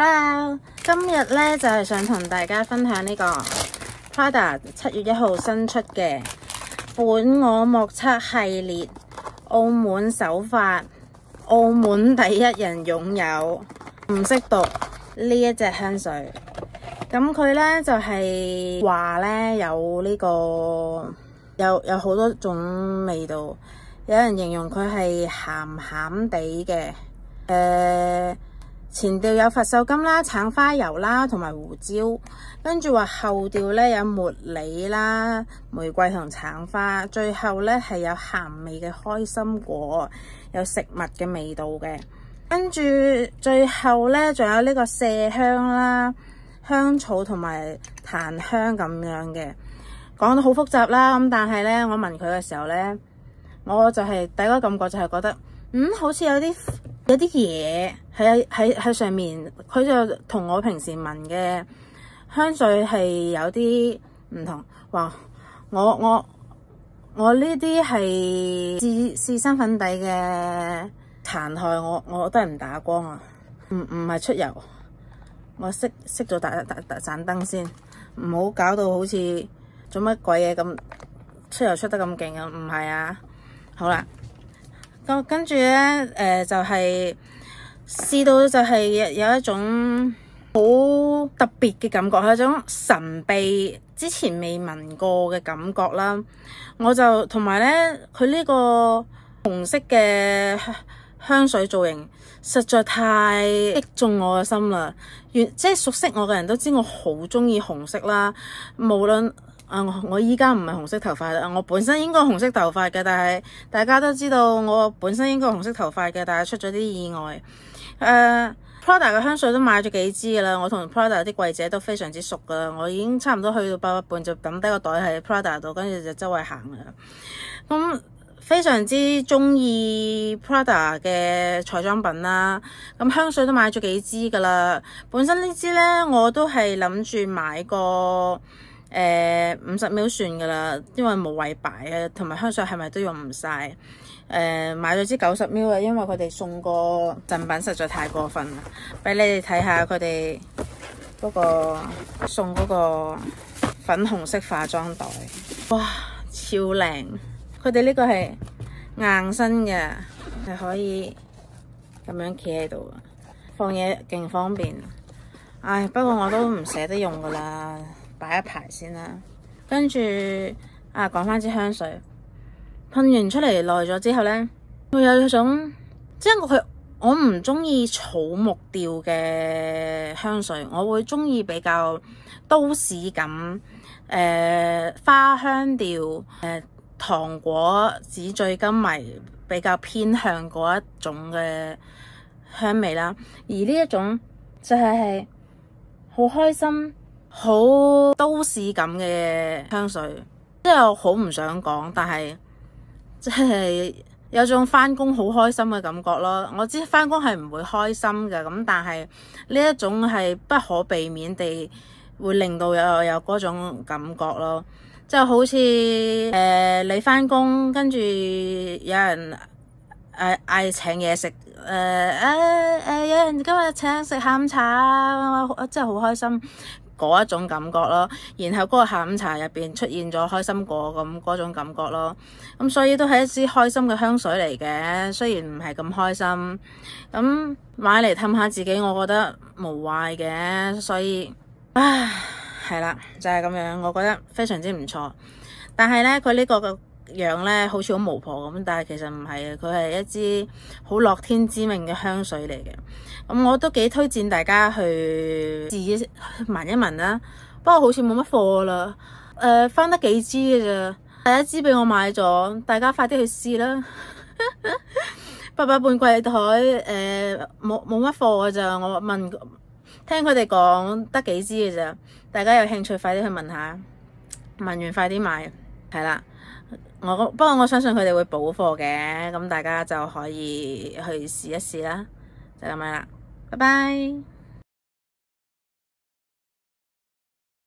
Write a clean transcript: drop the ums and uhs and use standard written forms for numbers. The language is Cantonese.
Hello， 今日咧就係想同大家分享呢個 Prada 7月1號新出嘅本我莫測系列，澳門首發，澳門第一人擁有，唔識讀呢一隻香水。咁佢咧就係話咧有呢個有好多種味道，有人形容佢係鹹鹹地嘅，前調有佛手柑啦、橙花油啦同埋胡椒，跟住話後調咧有茉莉啦、玫瑰同橙花，最後咧係有鹹味嘅開心果，有食物嘅味道嘅，跟住最後咧仲有呢個麝香啦、香草同埋檀香咁樣嘅，講得好複雜啦。咁但係咧我聞佢嘅時候咧，我就係第一個感覺就係覺得好似有啲嘢喺上面，佢就同我平時聞嘅香水係有啲唔同。哇！我呢啲係試身粉底嘅殘害，我都係唔打光啊，唔係出油。我熄咗打盞燈先，唔好搞到好似做乜鬼嘢咁出油出得咁勁啊！唔係啊，好啦。跟住咧，就係試到就係有一種好特別嘅感覺，係一種神秘之前未聞過嘅感覺啦。我就同埋咧，佢呢個紅色嘅香水造型實在太擊中我嘅心啦。即係熟悉我嘅人都知我好中意紅色啦，無論。我依家唔係紅色頭髮，我本身應該紅色頭髮嘅，但係大家都知道我本身應該紅色頭髮嘅，但係出咗啲意外。Prada 嘅香水都買咗幾支噶啦，我同 Prada 啲櫃姐都非常之熟噶啦，我已經差唔多去到8月半就抌低個袋喺 Prada 度，跟住就周圍行啦。咁非常之中意 Prada 嘅彩妝品啦，咁香水都買咗幾支噶啦。本身呢支呢，我都係諗住買個50ml 算噶啦，因為無謂擺啊，同埋香水係咪都用唔晒。買咗支90ml啊，因為佢哋送個贈品實在太過分啦。俾你哋睇下佢哋嗰個送嗰個粉紅色化妝袋，哇，超靚！佢哋呢個係硬身嘅，係可以咁樣企喺度，放嘢勁方便。唉，不過我都唔捨得用噶啦。擺一排先啦，跟住講翻支香水，噴完出嚟耐咗之後呢，會有一種即係我唔中意草木調嘅香水，我會中意比較都市感，花香調，糖果、紙醉金迷，比較偏向嗰一種嘅香味啦。而呢一種就係好開心，好都市感嘅香水，即係我好唔想講，但係即係有種返工好開心嘅感覺咯。我知返工係唔會開心嘅，咁但係呢一種係不可避免地會令到有嗰種感覺咯。即係好似你返工，跟住有人嗌請嘢食，有人今日請食下午茶啊，真係好開心嗰一種感覺咯。然後嗰個下午茶入邊出現咗開心果咁嗰種感覺咯。咁所以都係一支開心嘅香水嚟嘅，雖然唔係咁開心，咁買嚟氹下自己，我覺得無壞嘅。所以係啦，就係咁樣，我覺得非常之唔錯。但係咧，佢呢個嘅樣咧，好似好巫婆咁，但係其實唔係，佢係一支好樂天知命嘅香水嚟嘅。咁我都幾推薦大家去自己聞一聞啦。不過好似冇乜貨啦，翻得幾支嘅咋，第一支俾我買咗，大家快啲去試啦。8月半櫃台冇乜貨嘅咋，我聽佢哋講得幾支嘅咋，大家有興趣快啲去問下，聞完快啲買，係啦。不過我相信佢哋會補貨嘅，咁大家就可以去試一試啦，就咁樣啦，拜拜。